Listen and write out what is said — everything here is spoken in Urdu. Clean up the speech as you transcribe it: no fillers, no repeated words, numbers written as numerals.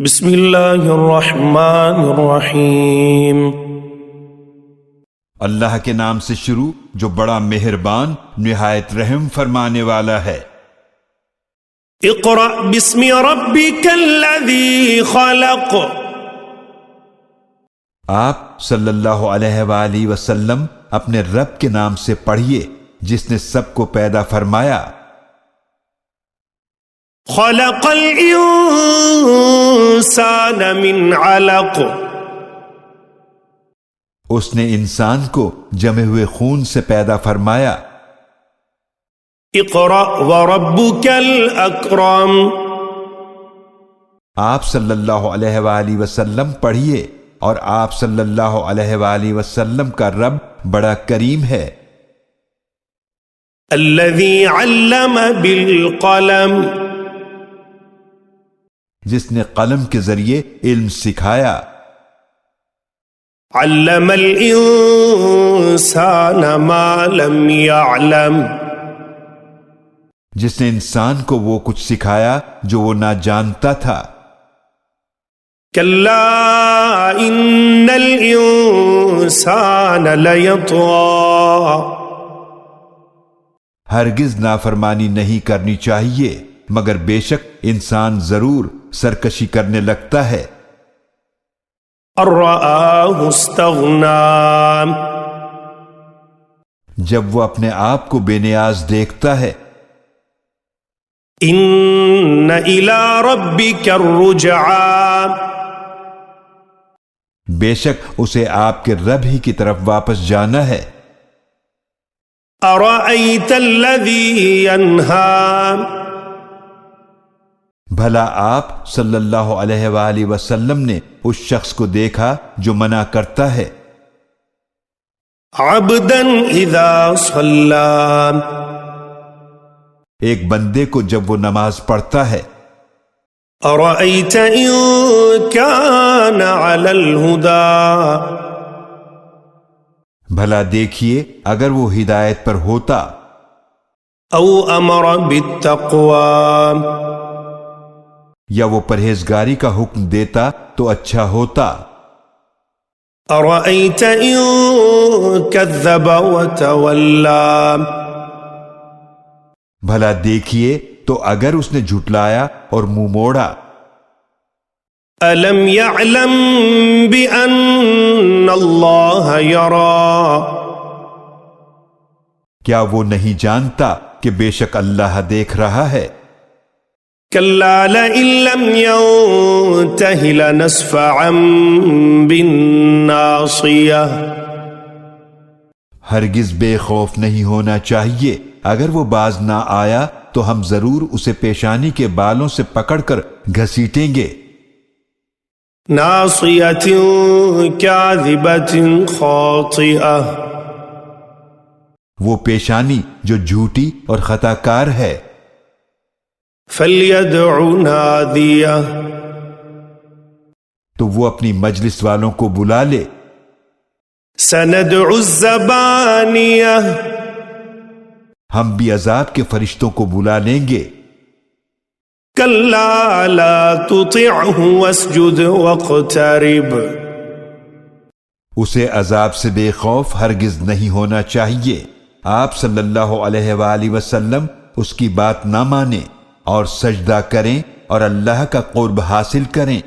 بسم اللہ الرحمن الرحیم۔ اللہ کے نام سے شروع جو بڑا مہربان نہایت رحم فرمانے والا ہے۔ اقرأ بسم ربک الذی خلق۔ آپ صلی اللہ علیہ وآلہ وسلم اپنے رب کے نام سے پڑھیے جس نے سب کو پیدا فرمایا۔ خلق الانسان من علق۔ اس نے انسان کو جمے ہوئے خون سے پیدا فرمایا۔ اقرأ وربک الاکرم۔ آپ صلی اللہ علیہ وآلہ وسلم پڑھیے اور آپ صلی اللہ علیہ وآلہ وسلم کا رب بڑا کریم ہے۔ الذی علم بالقلم۔ جس نے قلم کے ذریعے علم سکھایا۔ علم الانسان ما لم يعلم۔ جس نے انسان کو وہ کچھ سکھایا جو وہ نہ جانتا تھا۔ کلا ان الانسان لیطغی۔ ہرگز نافرمانی نہیں کرنی چاہیے مگر بے شک انسان ضرور سرکشی کرنے لگتا ہے۔ ان رآہ استغنی۔ جب وہ اپنے آپ کو بے نیاز دیکھتا ہے۔ ان الی ربک الرجعی۔ بے شک اسے آپ کے رب ہی کی طرف واپس جانا ہے۔ ارأیت الذی ینہی۔ بھلا آپ صلی اللہ علیہ وآلہ وسلم نے اس شخص کو دیکھا جو منع کرتا ہے۔ عبدا اذا صلی۔ ایک بندے کو جب وہ نماز پڑھتا ہے۔ ارأیت ان کان علی الہدی۔ بھلا دیکھیے اگر وہ ہدایت پر ہوتا۔ او امر بالتقوی۔ یا وہ پرہیزگاری کا حکم دیتا تو اچھا ہوتا۔ ارأیت ان کذب وتولی۔ بھلا دیکھیے تو اگر اس نے جھٹلایا اور منہ موڑا۔ الم یعلم بان اللہ یری۔ کیا وہ نہیں جانتا کہ بے شک اللہ دیکھ رہا ہے۔ کلا لئن لم ینتہ لنسفعا بالناصیہ۔ ہرگز بے خوف نہیں ہونا چاہیے، اگر وہ باز نہ آیا تو ہم ضرور اسے پیشانی کے بالوں سے پکڑ کر گھسیٹیں گے۔ ناصیۃ کاذبۃ خاطئہ۔ وہ پیشانی جو جھوٹی اور خطا کار ہے۔ فلیدع نادیہ۔ تو وہ اپنی مجلس والوں کو بلا لے۔ سندع الزبانیہ۔ ہم بھی عذاب کے فرشتوں کو بلا لیں گے۔ کلا لا تطعہ واسجد واقترب۔ اسے عذاب سے بے خوف ہرگز نہیں ہونا چاہیے۔ آپ صلی اللہ علیہ وآلہ وسلم اس کی بات نہ مانیں اور سجدہ کریں اور اللہ کا قرب حاصل کریں۔